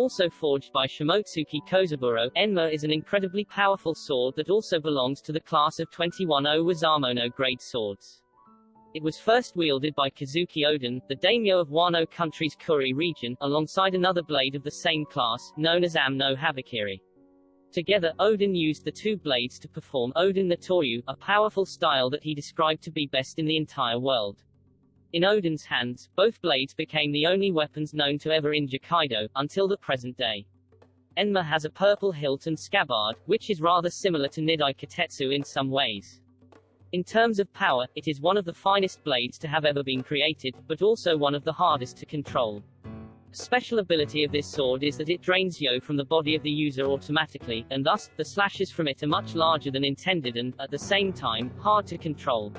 Also forged by Shimotsuki Kozaburo, Enma is an incredibly powerful sword that also belongs to the class of 21-0 Wazamono grade swords. It was first wielded by Kazuki Oden, the daimyo of Wano Country's Kuri region, alongside another blade of the same class, known as Amno Habakiri. Together, Oden used the two blades to perform Oden no Toyu, a powerful style that he described to be best in the entire world. In Oden's hands, both blades became the only weapons known to ever injure Kaido, until the present day. Enma has a purple hilt and scabbard, which is rather similar to Nidai Kitetsu in some ways. In terms of power, it is one of the finest blades to have ever been created, but also one of the hardest to control. A special ability of this sword is that it drains Yo from the body of the user automatically, and thus, the slashes from it are much larger than intended and, at the same time, hard to control.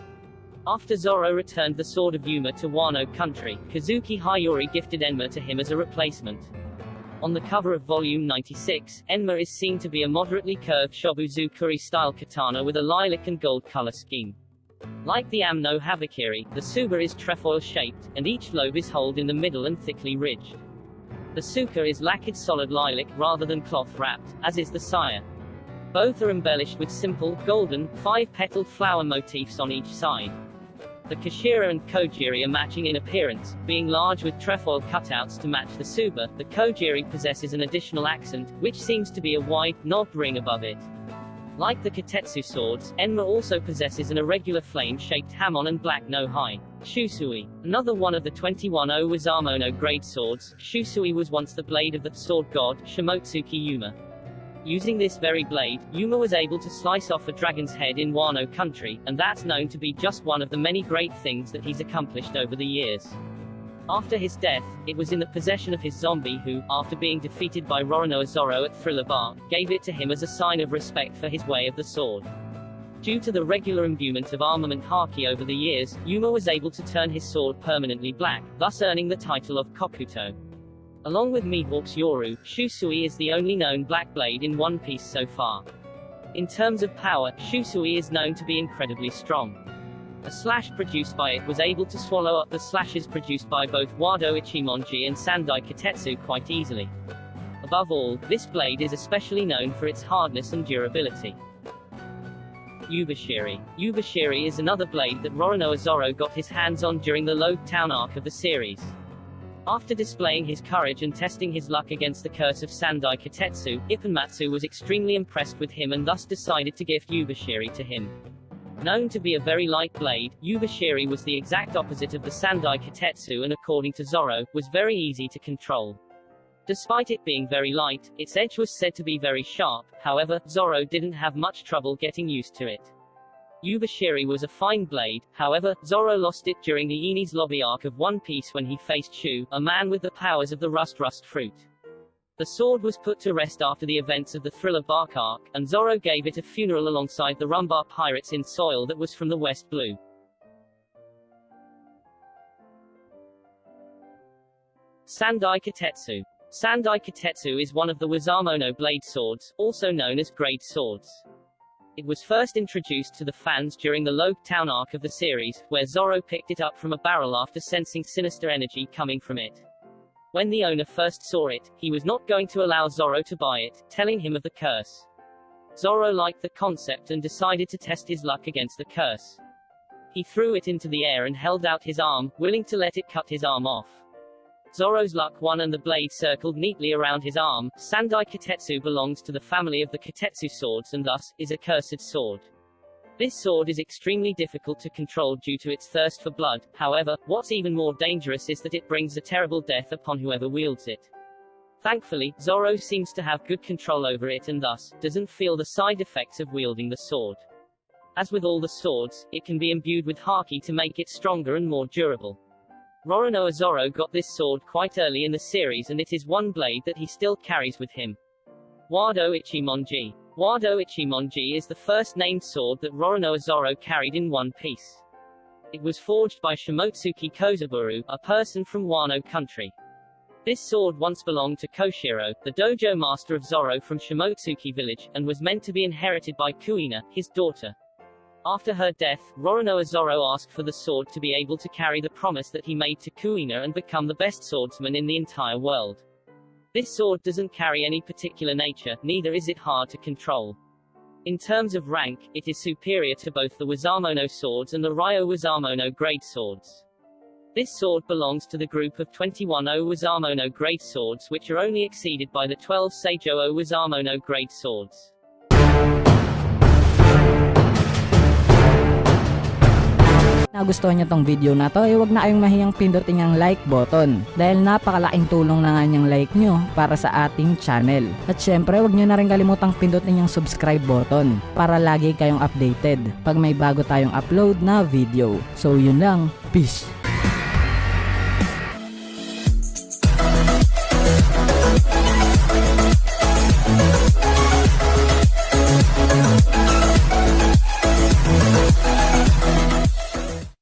After Zoro returned the Sword of Yuma to Wano Country, Kazuki Hayori gifted Enma to him as a replacement. On the cover of Volume 96, Enma is seen to be a moderately curved Shobuzukuri-style katana with a lilac and gold color scheme. Like the Amno Habakiri, the Tsuba is trefoil-shaped, and each lobe is holed in the middle and thickly ridged. The Tsuka is lacquered solid lilac rather than cloth-wrapped, as is the Saya. Both are embellished with simple, golden, 5-petaled flower motifs on each side. The Kashira and Kojiri are matching in appearance, being large with trefoil cutouts to match the Tsuba. The Kojiri possesses an additional accent, which seems to be a wide, knobbed ring above it. Like the Kitetsu swords, Enma also possesses an irregular flame-shaped hamon and black no-hai. Shusui. Another one of the 21-0 Wazamono grade swords, Shusui was once the blade of the sword god, Shimotsuki Yuma. Using this very blade, Yuma was able to slice off a dragon's head in Wano Country, and that's known to be just one of the many great things that he's accomplished over the years. After his death, it was in the possession of his zombie who, after being defeated by Roronoa Zoro at Thriller Bark, gave it to him as a sign of respect for his way of the sword. Due to the regular imbuement of armament haki over the years, Yuma was able to turn his sword permanently black, thus earning the title of Kokuto. Along with Mihawk's Yoru, Shusui is the only known black blade in One Piece so far. In terms of power, Shusui is known to be incredibly strong. A slash produced by it was able to swallow up the slashes produced by both Wado Ichimonji and Sandai Kitetsu quite easily. Above all, this blade is especially known for its hardness and durability. Yubashiri. Yubashiri is another blade that Roronoa Zoro got his hands on during the Logue Town arc of the series. After displaying his courage and testing his luck against the curse of Sandai Kitetsu, Ipponmatsu was extremely impressed with him and thus decided to gift Yubashiri to him. Known to be a very light blade, Yubashiri was the exact opposite of the Sandai Kitetsu and according to Zoro, was very easy to control. Despite it being very light, its edge was said to be very sharp, however, Zoro didn't have much trouble getting used to it. Yubashiri was a fine blade, however, Zoro lost it during the Enies Lobby arc of One Piece when he faced Shu, a man with the powers of the Rust fruit. The sword was put to rest after the events of the Thriller Bark arc, and Zoro gave it a funeral alongside the Rumbar pirates in soil that was from the West Blue. Sandai Kitetsu. Sandai Kitetsu is one of the Wazamono blade swords, also known as grade swords. It was first introduced to the fans during the Logue Town arc of the series, where Zoro picked it up from a barrel after sensing sinister energy coming from it. When the owner first saw it, he was not going to allow Zoro to buy it, telling him of the curse. Zoro liked the concept and decided to test his luck against the curse. He threw it into the air and held out his arm, willing to let it cut his arm off. Zoro's luck won and the blade circled neatly around his arm. Sandai Kitetsu belongs to the family of the Kitetsu swords and thus, is a cursed sword. This sword is extremely difficult to control due to its thirst for blood, however, what's even more dangerous is that it brings a terrible death upon whoever wields it. Thankfully, Zoro seems to have good control over it and thus, doesn't feel the side effects of wielding the sword. As with all the swords, it can be imbued with haki to make it stronger and more durable. Roronoa Zoro got this sword quite early in the series and it is one blade that he still carries with him. Wado Ichimonji. Wado Ichimonji is the first named sword that Roronoa Zoro carried in One Piece. It was forged by Shimotsuki Kozaburo, a person from Wano Country. This sword once belonged to Koshiro, the dojo master of Zoro from Shimotsuki village, and was meant to be inherited by Kuina, his daughter. After her death, Roronoa Zoro asked for the sword to be able to carry the promise that he made to Kuina and become the best swordsman in the entire world. This sword doesn't carry any particular nature, neither is it hard to control. In terms of rank, it is superior to both the Wazamono swords and the Ryo Wazamono grade swords. This sword belongs to the group of 21 O Wazamono grade swords, which are only exceeded by the 12 Seijo O Wazamono grade swords. Nagustuhan nyo tong video na to, huwag na kayong mahiyang pindutin ang like button dahil napakalaking tulong na nga niyang like nyo para sa ating channel. At syempre huwag nyo na rin kalimutang pindutin yung subscribe button para lagi kayong updated pag may bago tayong upload na video. So yun lang, peace!